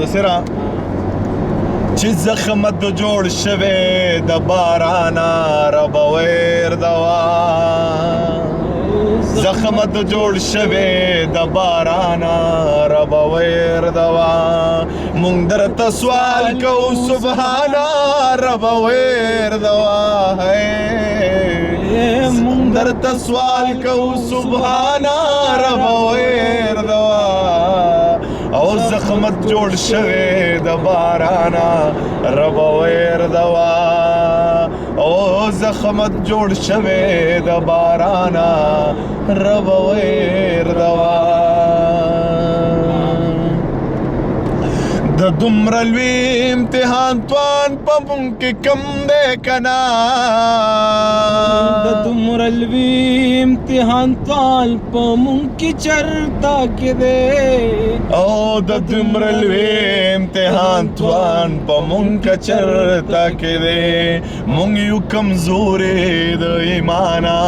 دسره چې زخم د جوړ شوی د بارانه رب ویر دوا زخم د جوړ شوی د بارانه رب ویر دوا مونږ درته سوال کو سبحانه رب ویر دوا مونږ درته سوال کو سبحانه رب ویر دوا او زخمت جوړ شوی د بارانه رب ویر دوا او زخمت جوړ شوی د بارانه رب ویر دوا د دومره لوی امتحان توان په مونږ کې کم دی که نه د دومره لوی امتحان توان په مونږ کې چرته کې دی او د دومره لوی امتحان توان په مونږ کې چرته کې دی مونږ یو کمزوري د ایمانه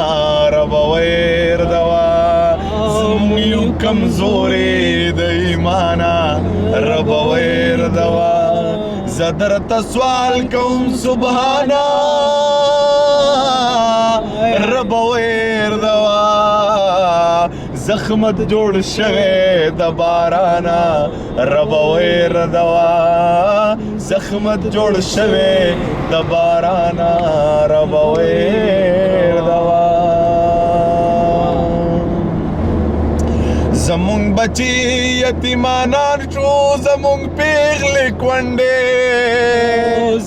رب ویر دوا مونږ یو کمزوري د ایمانه رب ویر دوا زه درته سوال کوم سبحانه رب ویر دوا زخمت جوړ شوی د بارانه رب ویر دوا زخمت جوړ شوی د بارانه رب ویر دوا زمونږ بچی یتیمانان شو زمونږ پیغلې کونډې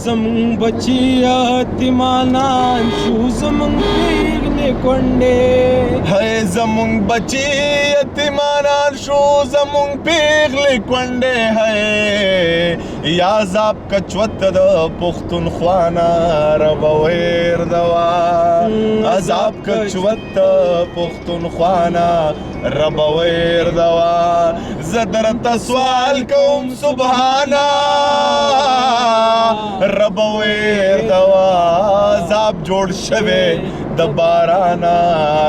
زمونږ بچی یتیمانان شو زمونږ پیغلې کونډې هی زمونږ بچی یتیمانان شو زمونږ پیغلې کونډې هی یا عذاب کچوت د پښتونخوا نه رب ویر دوا عذاب کچوت د پښتونخوا نه رب ویر دوا زه درته سوال کوم سبحانه رب ویر دوا عذاب جوړ شوی د بارانه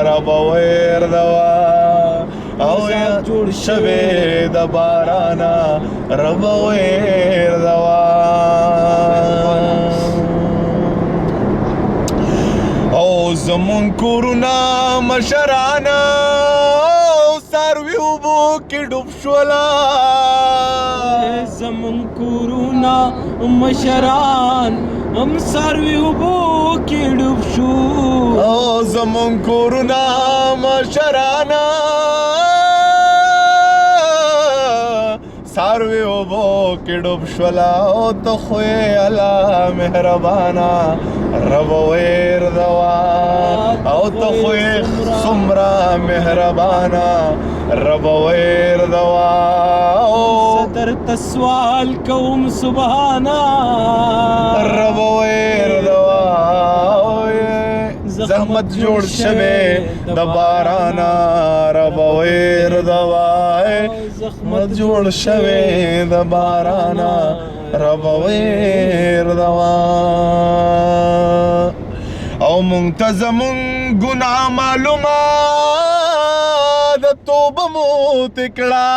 رب ویر دوا او جوړ شوی د بارانه رب ویر دوا او زمون کورونه مشرانه ساروی اوبو کې ډوب شولا زمون کورونه مشران هم ساروی اوبو کې ډوب شو او زمون کورونه مشرانه ساروی اوبو کې ډوب شولا او ته خو یې الله مهربانه رب ویر دوا او ته خو یې څومره مهربانه رب ویر دوا زه درته سوال کوم سبحانه رب ویر دوا زحمت جوړ شوی د بارانه رب ویر دوا زحمت جوړ شوی د بارانه رب ویر دوا او مونږ ته زمونږ ګناه معلومه د توبه مو تکړه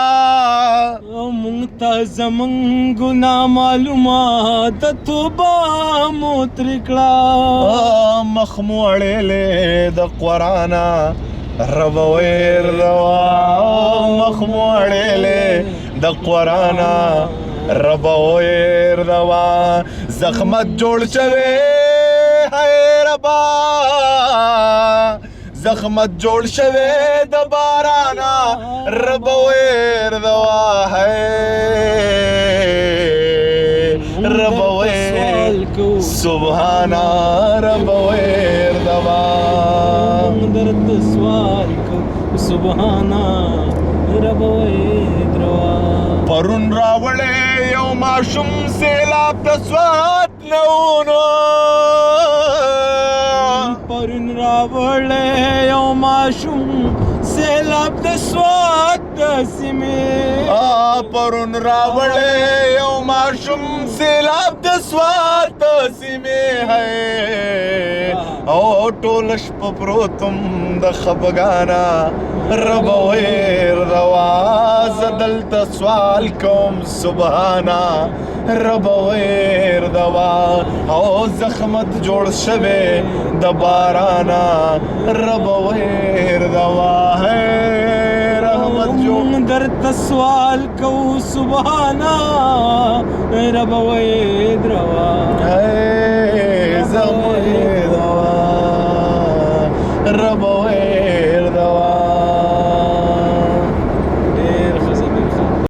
مونږ ته زمونږ ګناه معلومه د توبه مو تکړه مخ مو اړېلې د قرآنه رب ویر دوا مخ مو اړېلې د قرآنه رب ویر دوا زخمت جوړ شوی ہے ربا زخمت جوړ شوی د بارانه رب ویر دوا ہے رب ویر سبحانه رب ویر دوا درته سوال کو سبحانه رب ویر دوا پرون راوړې یو ماشوم سیلاب د سوات نونو پرون راوړې یو ماشوم سیلاب د سوات د سیمې پرون راوړې یو راشم سیلاب د سوات سیمې ہے او ټول شپه پروتم د خفګانا رب ویر روا زدلت سوال کوم سبحانا رب ویر دوا او زخمت جوړ شوه د بارانا رب ویر دوا ہے رحمت جوړ درته سوال کو سبحانا رب وې دروا ہے زخمت دوا